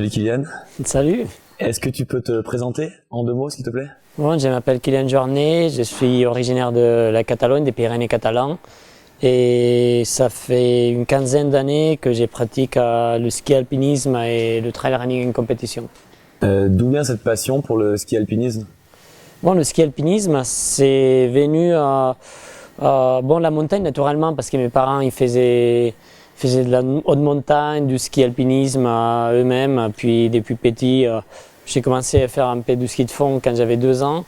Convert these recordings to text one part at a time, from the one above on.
Salut Kylian. Salut. Est-ce que tu peux te présenter en 2 mots s'il te plaît? Bon, je m'appelle Kylian Jornet, je suis originaire de la Catalogne, des Pyrénées catalans. Et ça fait une quinzaine d'années que je pratique le ski alpinisme et le trail running en compétition. D'où vient cette passion pour le ski alpinisme? Bon, le ski alpinisme, c'est venu la montagne naturellement parce que mes parents ils faisaient de la haute montagne, du ski alpinisme eux-mêmes. Puis depuis petit, j'ai commencé à faire un peu du ski de fond quand j'avais 2 ans.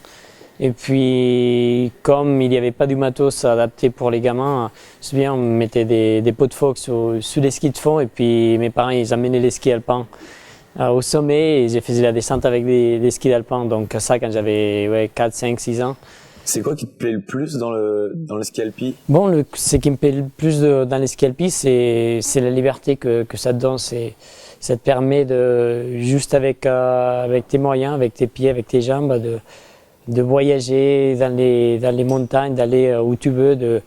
Et puis, comme il n'y avait pas du matos adapté pour les gamins, je me souviens, on mettait des pots de phoque sur les skis de fond. Et puis, mes parents, ils amenaient les skis alpins au sommet et je faisais la descente avec des skis alpins. Donc, ça, quand j'avais 4, 5, 6 ans. C'est quoi qui te plaît le plus dans le ski alpi? Bon, ce qui me plaît le plus dans les ski alpi, c'est la liberté que ça te donne. Ça te permet de, juste avec tes moyens, avec tes pieds, avec tes jambes, de voyager dans les montagnes, d'aller où tu veux, de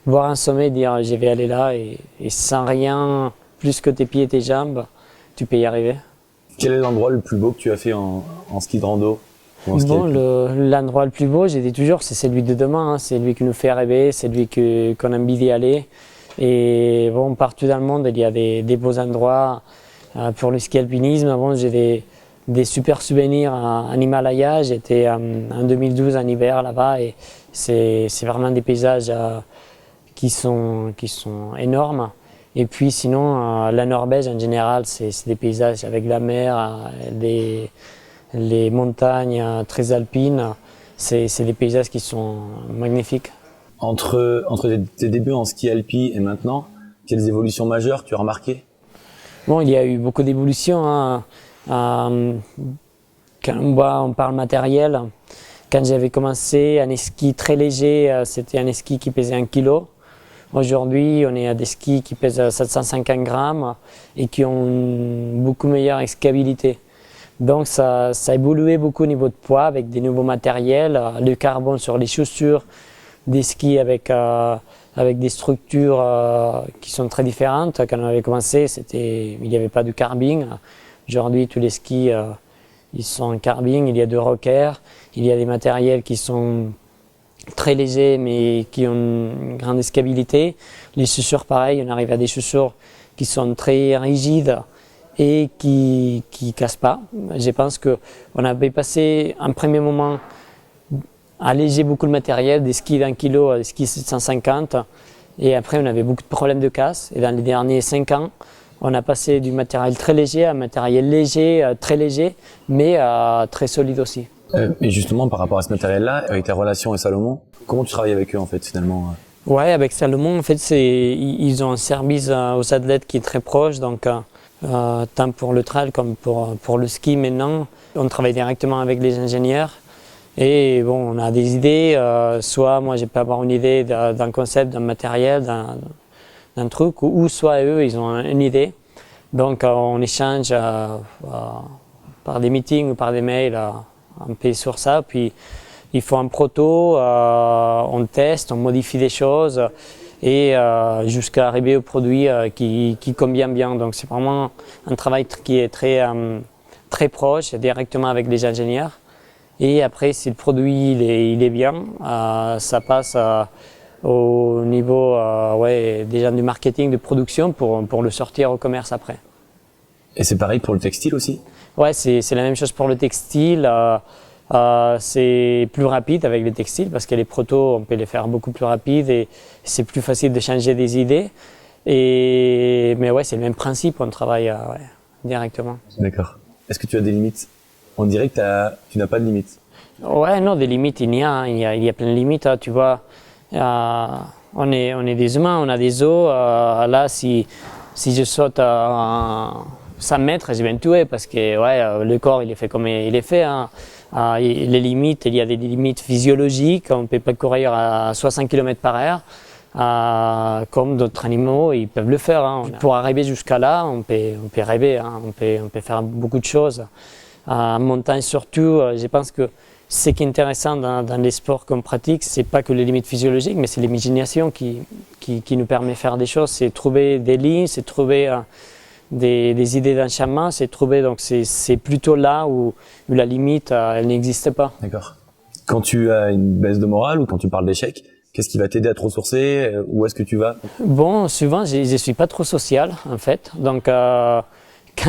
voir un sommet, dire je vais aller là et sans rien plus que tes pieds et tes jambes, tu peux y arriver. Quel est l'endroit le plus beau que tu as fait en ski de rando? Bon, l'endroit le plus beau, j'ai dit toujours, c'est celui de demain, hein. C'est lui qui nous fait rêver, c'est lui qu'on a envie d'y aller. Et bon, partout dans le monde, il y a des beaux endroits pour le ski alpinisme. Bon, j'ai des super souvenirs en Himalaya. J'étais en 2012 en hiver là-bas et c'est vraiment des paysages qui sont énormes. Et puis sinon, la Norvège en général, c'est des paysages avec la mer, les montagnes très alpines, c'est des paysages qui sont magnifiques. Entre tes débuts en ski alpi et maintenant, quelles évolutions majeures tu as remarquées? Bon, il y a eu beaucoup d'évolutions, hein. Quand on parle matériel, quand j'avais commencé, un ski très léger, c'était un ski qui pesait 1 kg. Aujourd'hui, on est à des skis qui pèsent 750 grammes et qui ont une beaucoup meilleure escalabilité. Donc ça a évolué beaucoup au niveau de poids avec des nouveaux matériels, le carbone sur les chaussures, des skis avec des structures qui sont très différentes. Quand on avait commencé, il n'y avait pas de carbing. Aujourd'hui, tous les skis ils sont en carbing, il y a de rockers, il y a des matériels qui sont très légers mais qui ont une grande escalabilité. Les chaussures, pareil, on arrive à des chaussures qui sont très rigides et qui cassent pas. Je pense qu'on avait passé un premier moment à alléger beaucoup le matériel, des skis d'1 kg à des skis 750, et après on avait beaucoup de problèmes de casse. Et dans les derniers 5 ans, on a passé du matériel très léger à un matériel léger, très léger, mais très solide aussi. Et justement, par rapport à ce matériel-là, avec tes relations avec Salomon, comment tu travailles avec eux en fait finalement? Ouais, avec Salomon, en fait, ils ont un service aux athlètes qui est très proche, donc tant pour le trail comme pour le ski maintenant. On travaille directement avec les ingénieurs et bon, on a des idées, soit moi je peux avoir une idée d'un concept, d'un matériel, d'un truc, ou soit eux ils ont une idée. Donc on échange par des meetings ou par des mails un peu sur ça, puis il faut un proto, on teste, on modifie des choses et jusqu'à arriver au produit qui convient bien. Donc c'est vraiment un travail qui est très proche, directement avec les ingénieurs. Et après, si le produit il est bien, ça passe au niveau déjà du marketing, de production pour le sortir au commerce après. Et c'est pareil pour le textile aussi? Ouais, c'est la même chose pour le textile. C'est plus rapide avec les textiles parce que les protos, on peut les faire beaucoup plus rapides et c'est plus facile de changer des idées. Mais ouais, c'est le même principe, on travaille directement. D'accord. Est-ce que tu as des limites? On dirait que tu n'as pas de limites. Ouais, non, des limites, il y a plein de limites, hein, tu vois. On est des humains, on a des os. Là, si je saute à 100 mètres, je vais me tuer parce que le corps, il est fait comme il est fait, hein. Les limites, il y a des limites physiologiques, on ne peut pas courir à 60 km/h, comme d'autres animaux, ils peuvent le faire, hein. Pour arriver jusqu'à là, on peut rêver, hein. On peut faire beaucoup de choses. En montagne surtout, je pense que ce qui est intéressant dans les sports qu'on pratique, c'est pas que les limites physiologiques, mais c'est l'imagination qui nous permet de faire des choses, c'est trouver des lignes, c'est trouver des idées d'enchaînement, c'est trouver, donc c'est plutôt là où la limite, elle n'existe pas. D'accord. Quand tu as une baisse de morale ou quand tu parles d'échec, qu'est-ce qui va t'aider à te ressourcer? Où est-ce que tu vas? Bon, souvent, je suis pas trop social, en fait. Donc, quand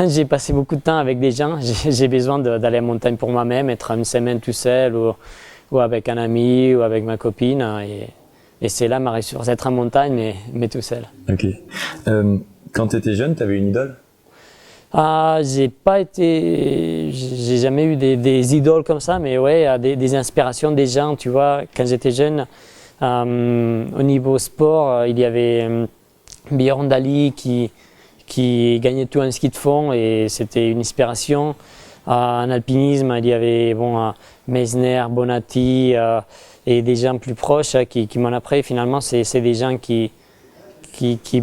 j'ai passé beaucoup de temps avec des gens, j'ai besoin d'aller à la montagne pour moi-même, être une semaine tout seul ou avec un ami ou avec ma copine. Et c'est là ma ressource, être en montagne, mais tout seul. Ok. Quand tu étais jeune, tu avais une idole? J'ai jamais eu des idoles comme ça, mais ouais, des inspirations des gens, tu vois. Quand j'étais jeune, au niveau sport, il y avait Björn Daly qui gagnait tout en ski de fond et c'était une inspiration. En alpinisme, il y avait Meissner, Bonatti et des gens plus proches qui m'ont appris. Finalement, c'est des gens qui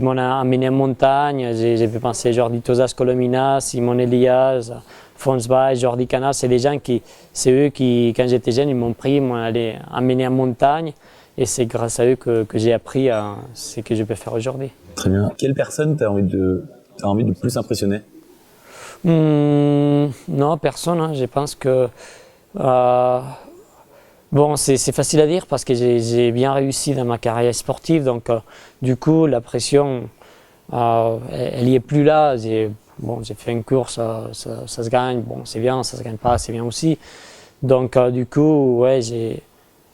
m'ont amené en montagne. J'ai pu penser à Jordi Tosas Colomina, Simon Elias, Fons Weiss, Jordi Canal. C'est des gens c'est eux qui, quand j'étais jeune, ils m'ont amené en montagne. Et c'est grâce à eux que j'ai appris ce que je peux faire aujourd'hui. Très bien. Quelle personne t'as envie de plus impressionner? Non, personne. Hein. Je pense que c'est facile à dire parce que j'ai bien réussi dans ma carrière sportive. Donc, du coup, la pression, elle n'y est plus là. J'ai fait une course, ça se gagne. Bon, c'est bien, ça se gagne pas, c'est bien aussi. Donc, du coup, ouais,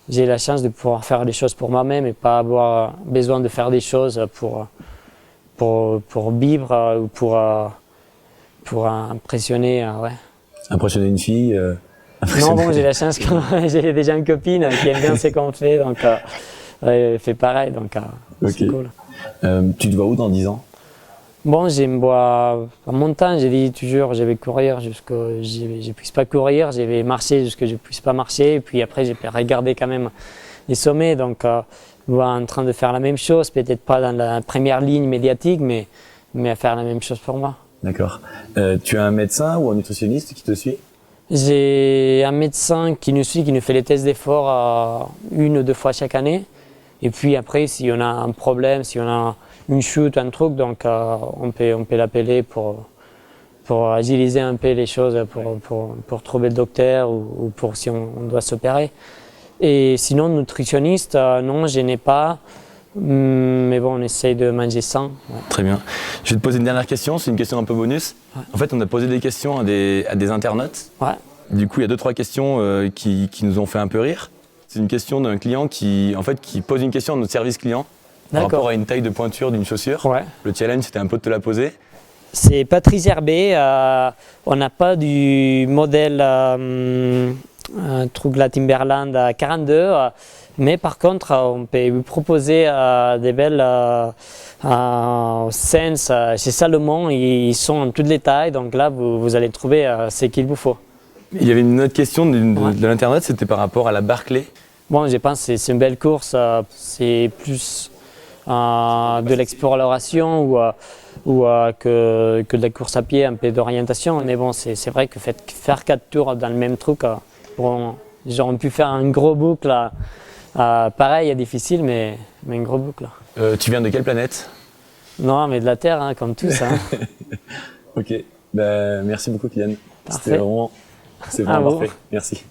j'ai la chance de pouvoir faire des choses pour moi-même et pas avoir besoin de faire des choses pour vivre ou pour impressionner. Ouais. Impressionner une fille Non, bon, j'ai la chance que j'ai déjà une copine qui aime bien ce qu'on fait, donc elle fait pareil, donc c'est cool. Tu te vois où dans 10 ans? Bon, je me vois en montagne, j'ai dit toujours, je vais courir jusqu'à je ne puisse pas courir, je vais marcher jusqu'à je ne puisse pas marcher, et puis après, je peux regarder quand même les sommets, donc en train de faire la même chose, peut-être pas dans la première ligne médiatique, mais à faire la même chose pour moi. D'accord. Tu as un médecin ou un nutritionniste qui te suit? J'ai un médecin qui nous suit, qui nous fait les tests d'effort 1 ou 2 fois chaque année, et puis après, si on a un problème, si on a une chute, un truc, donc on peut l'appeler pour agiliser un peu les choses, pour trouver le docteur ou pour si on doit s'opérer. Et sinon, nutritionniste, non, je n'ai pas, mais bon, on essaye de manger sain. Ouais. Très bien. Je vais te poser une dernière question, c'est une question un peu bonus. Ouais. En fait, on a posé des questions à des internautes. Ouais. Du coup, il y a 2-3 questions qui nous ont fait un peu rire. C'est une question d'un client qui pose une question à notre service client. Par rapport à une taille de pointure d'une chaussure. Ouais. Le challenge, c'était un peu de te la poser. C'est Patrice Herbet. On n'a pas du modèle Trugla Timberland à 42, mais par contre, on peut lui proposer des belles Sense chez Salomon. Ils sont en toutes les tailles, donc là, vous allez trouver ce qu'il vous faut. Il y avait une autre question de l'internet, c'était par rapport à la Barclay. Bon, je pense que c'est une belle course. C'est plus de l'exploration ou que de la course à pied, un peu d'orientation. Mais bon, c'est vrai que faire 4 tours dans le même truc, j'aurais pu faire une grosse boucle. Pareil, c'est difficile, mais une grosse boucle. Tu viens de quelle planète? Non, mais de la Terre, hein, comme tous. Hein. Ok, merci beaucoup Kylian. Parfait. C'est vraiment parfait. Merci.